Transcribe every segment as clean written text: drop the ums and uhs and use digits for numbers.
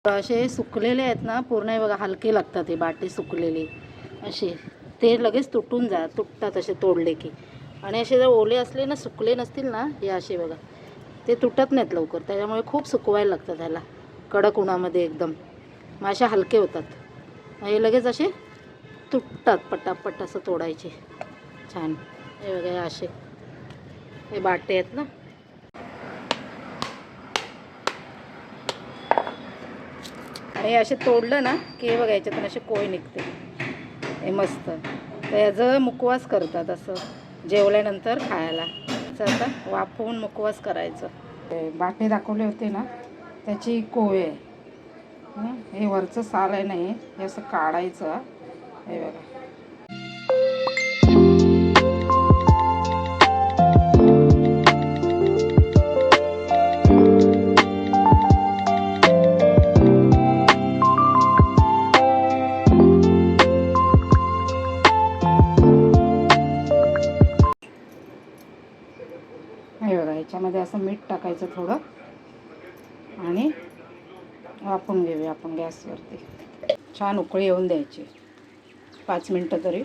असे सुकलेले आहेत ना पूर्ण, हे बघा हलके लागतात हे बाटे सुकलेले असे, ते लगेच तुटतात असे तोडले की. आणि असे जर ओले असले ना, सुकले नसतील ना हे असे बघा, ते तुटत नाहीत लवकर, त्याच्यामुळे खूप सुकवायला लागतं त्याला कडक उन्हामध्ये एकदम. मग असे हलके होतात, हे लगेच असे तुटतात पटापट असं तोडायचे छान. हे बघा हे असे हे बाटे आहेत ना. आणि असे तोडलं ना की हे बघा याच्यातून असे कोय निघते, हे मस्त. तर याचं मुखवास करतात असं जेवल्यानंतर खायला. आता वाफवून मुखवास करायचं. बाटे दाखवले होते ना त्याची कोय आहे. हे वरचं साल आहे नाही, हे असं काढायचं. हे बघा याच्यामध्ये असं मीठ टाकायचं थोडं आणि वाफवून घेऊया आपण गॅसवरती. छान उकळी येऊन द्यायची 5 मिनटं तरी,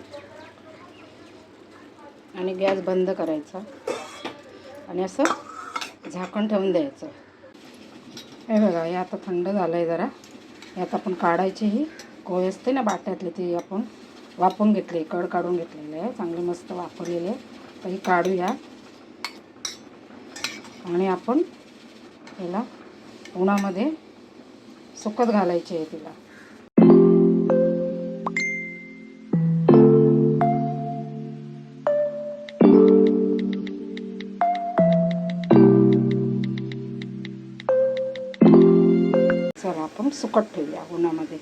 आणि गॅस बंद करायचा आणि असं झाकण ठेवून द्यायचं. हे बघा हे आता थंड झालं आहे जरा. हे आता आपण काढायची, ही कोय असते ना बाट्यातली ती आपण वाफवून घेतली, कड काढून घेतलेले आहे, चांगले मस्त वाफवलेले. तर ही काढूया आणि आपण याला उन्हामध्ये सुकत घालायची आहे तिला. चला आपण सुकत ठेवूया उन्हामध्ये.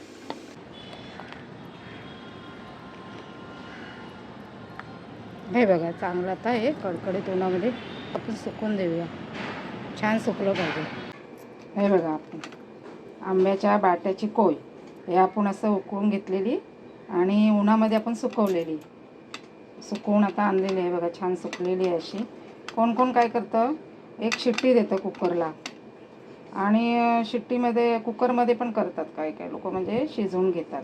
हे बघा चांगलं आता हे कडकडीत उन्हामध्ये आपण सुकून देऊया. छान सुकलं पाहिजे. हे बघा आपण आंब्याच्या बाट्याची कोय हे आपण असं उकळून घेतलेली आणि उन्हामध्ये आपण सुकवलेली, सुकवून आता आणलेली आहे बघा, छान सुकलेली आहे अशी. कोण कोण काय करतं, एक शिट्टी देतं कुकरला, आणि शिट्टीमध्ये कुकरमध्ये पण करतात काय काय लोक, म्हणजे शिजवून घेतात.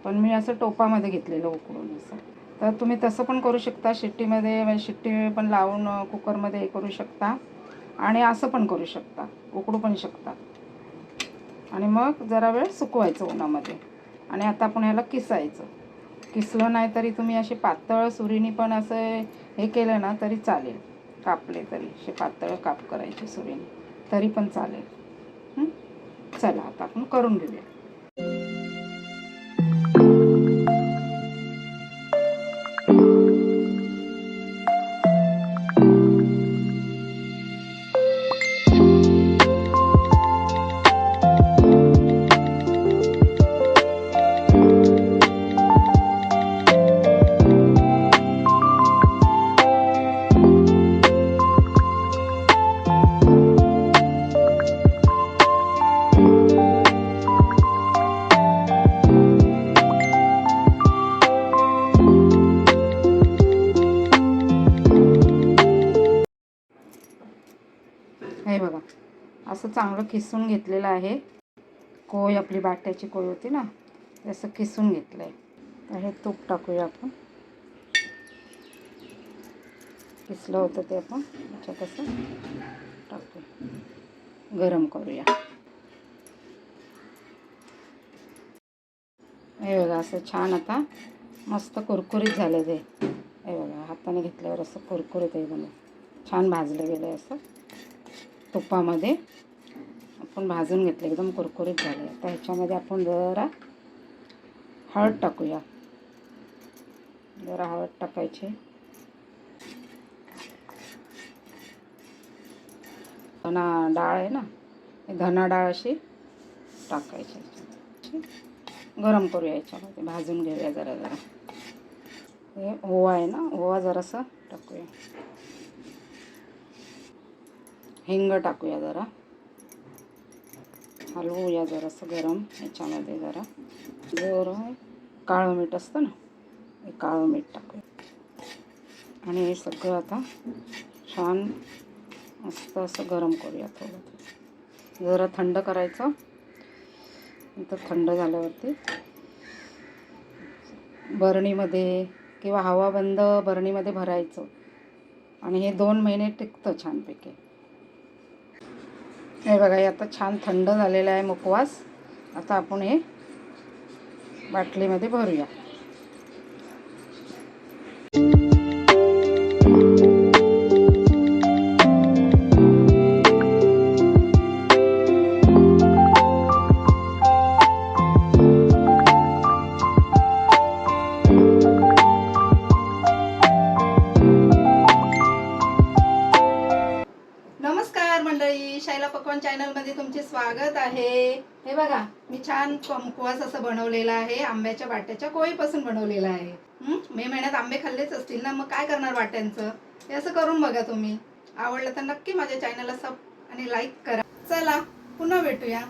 पण मी असं टोपामध्ये घेतलेलं उकळून असं. तर तुम्ही तसं पण करू शकता, शिट्टीमध्ये म्हणजे शिट्टी पण लावून कुकरमध्ये हे करू शकता, आणि असं पण करू शकता, उकडू पण शकता. आणि मग जरा वेळ सुकवायचं उन्हामध्ये. आणि आता आपण ह्याला किसायचं. किसलं नाही तरी तुम्ही असे पातळ सुरीने पण असं हे केलं ना तरी चालेल, कापले तरी असे पातळ काप करायचे सुरीने तरी पण चालेल. चला आता आपण करून घेऊया. हे बघा असं चांगलं किसून घेतलेलं आहे. कोय आपली बाट्याची कोय होती ना, असं किसून घेतलं आहे. तर हे तूप टाकूया आपण, किसलं होतं ते आपण याच्यात असं टाकूया, गरम करूया. हे बघा असं छान आता मस्त कुरकुरीत झालं ते. हे बघा हाताने घेतल्यावर असं कुरकुरीत आहे, बनवून छान भाजलं गेलं आहे असं तुपामध्ये. आपण भाजून घेतलं, एकदम कुरकुरीत झाले. आता ह्याच्यामध्ये आपण जरा हळद टाकूया, जरा हळद टाकायची. धना डाळ आहे ना, धना डाळ अशी टाकायची. गरम करूया, याच्यामध्ये भाजून घेऊया जरा जरा. हे ओवा आहे ना, ओवा जरासा टाकूया. हिंग टाकूया जरा, हलवूया जरासं गरम याच्यामध्ये. जरा काळं मीठ असतं ना, हे काळं मीठ टाकूया. आणि हे सगळं आता छान मस्त असं गरम करूया. थोडं जरा थंड करायचं नंतर थंड झाल्यावरती बरणीमध्ये किंवा हवाबंद बरणीमध्ये भरायचं आणि हे 2 महिने टिकतं छानपैकी. हे बघा, हे आता छान थंड झालेला आहे मुखवास. आता आपण हे बाटलीमध्ये भरूया. नमस्कार मंडळी, शैला पकवान चॅनलमध्ये तुमचे स्वागत आहे. हे बघा, मी छान मुखवास असं बनवलेला आहे. आंब्याच्या बाट्याच्या कोळीपासून बनवलेला आहे. मे महिन्यात आंबे खाल्लेच असतील ना, मग काय करणार वाट्यांचं. हे असं करून बघा तुम्ही. आवडलं तर नक्की माझ्या चॅनलला सब आणि लाईक करा. चला पुन्हा भेटूया.